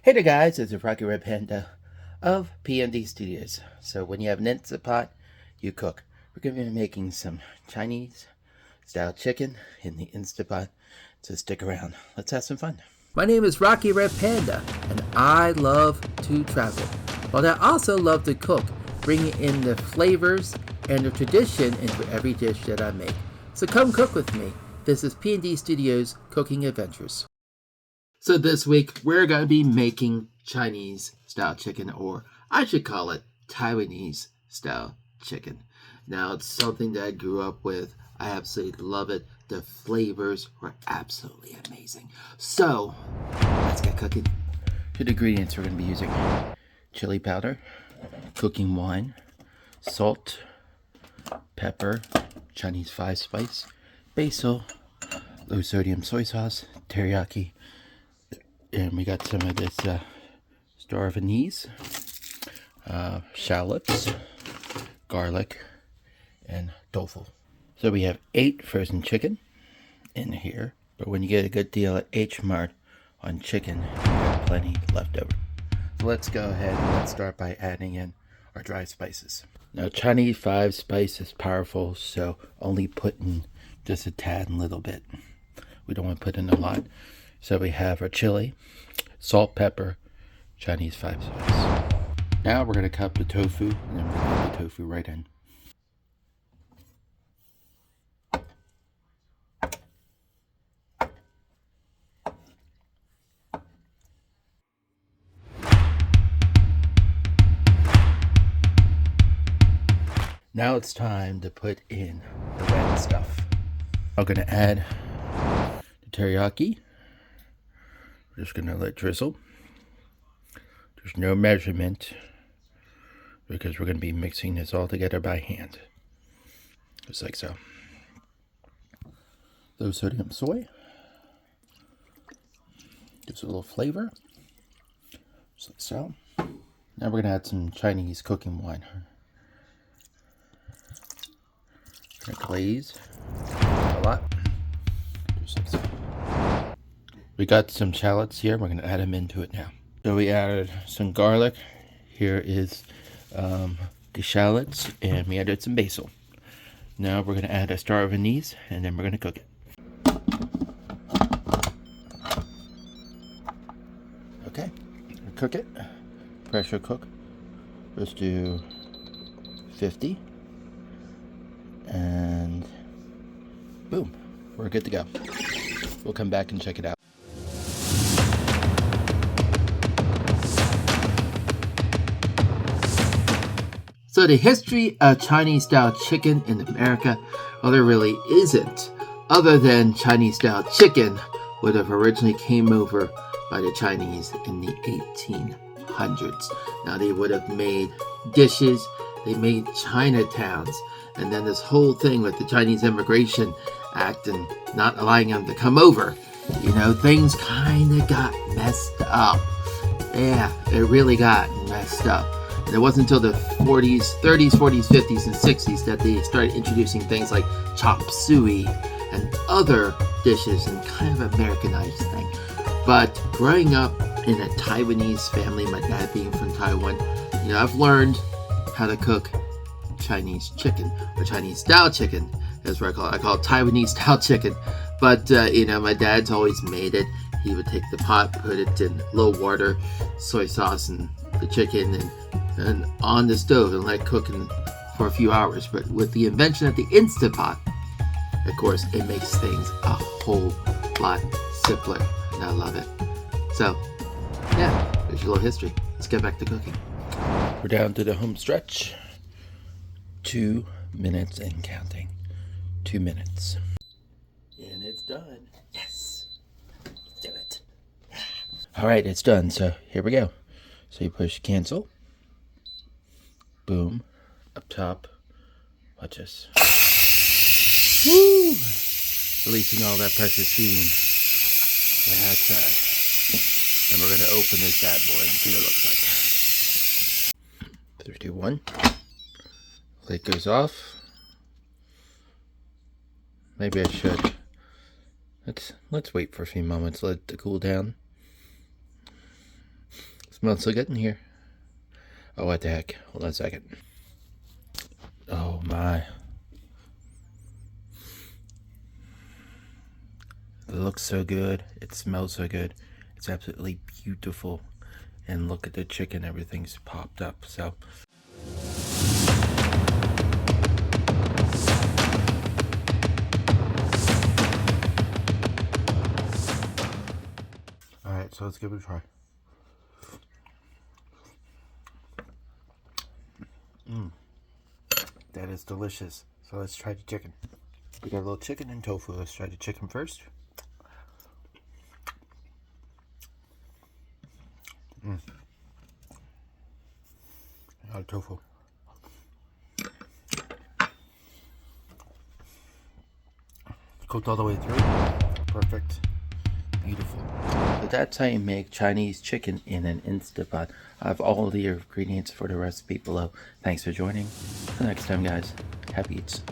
Hey there guys, it's Rocky Red Panda of PMD Studios. So when you have an Instant Pot, you cook. We're going to be making some Chinese style chicken in the Instant Pot, so stick around. Let's have some fun. My name is Rocky Red Panda, and I love to travel. But I also love to cook, bringing in the flavors and the tradition into every dish that I make. So come cook with me. This is PMD Studios Cooking Adventures. So this week, we're going to be making Chinese style chicken, or I should call it Taiwanese style chicken. Now, it's something that I grew up with. I absolutely love it. The flavors were absolutely amazing. So, let's get cooking. For the ingredients, we're going to be using chili powder, cooking wine, salt, pepper, Chinese 5-spice, basil, low sodium soy sauce, teriyaki, and we got some of this star of anise, shallots, garlic, and tofu. So we have 8 frozen chicken in here, but when you get a good deal at H Mart on chicken, you have plenty left over. So let's go ahead and let's start by adding in our dry spices. Now Chinese 5-spice is powerful, so only put in just a tad and little bit. We don't want to put in a lot. So we have our chili, salt, pepper, Chinese 5-spice. Now we're going to cut the tofu, and then we're going to put the tofu right in. Now it's time to put in the wet stuff. I'm going to add the teriyaki. We're just going to let drizzle. There's no measurement because we're going to be mixing this all together by hand. Just like so. Low sodium soy. Gives a little flavor. Just like so. Now we're going to add some Chinese cooking wine. We're going to glaze a lot. Just like so. We got some shallots here. We're going to add them into it now. So we added some garlic. Here is the shallots, and we added some basil. Now we're going to add a star of anise, and then we're going to cook it. Okay, cook it. Pressure cook. Let's do 50. And boom, we're good to go. We'll come back and check it out. So the history of Chinese style chicken in America, well, there really isn't, other than Chinese style chicken would have originally came over by the Chinese in the 1800s. Now they would have made dishes, they made Chinatowns, and then this whole thing with the Chinese Immigration Act and not allowing them to come over, things kind of got messed up. Yeah, it really got messed up. And it wasn't until the 30s, 40s, 50s, and 60s that they started introducing things like chop suey and other dishes and kind of Americanized thing. But growing up in a Taiwanese family, my dad being from Taiwan, I've learned how to cook Chinese chicken, or Chinese style chicken, is what I call it. I call it Taiwanese style chicken. But, my dad's always made it. He would take the pot, put it in low water, soy sauce, and the chicken, and on the stove and let it cook for a few hours. But with the invention of the Instant Pot, of course, it makes things a whole lot simpler, and I love it. So, yeah, there's your little history. Let's get back to cooking. We're down to the home stretch. 2 minutes and counting. 2 minutes. And it's done. Yes! Let's do it. Alright, it's done. So here we go. So you push cancel. Boom. Up top. Watch this. Woo! Releasing all that precious steam. That's right. Then we're going to open this bad boy and see what it looks like. 3, 2, 1. Lid goes off. Maybe I should. Let's wait for a few moments, let it cool down. Smells so good in here. Oh, what the heck? Hold on a second. Oh my. It looks so good. It smells so good. It's absolutely beautiful. And look at the chicken. Everything's popped up. So. Alright, so let's give it a try. That is delicious. So let's try the chicken. We got a little chicken and tofu. Let's try the chicken first. Tofu. Cooked all the way through. Perfect. Beautiful. So that's how you make Chinese chicken in an Instant Pot. I have all the ingredients for the recipe below. Thanks for joining. Until next time, guys. Happy eats.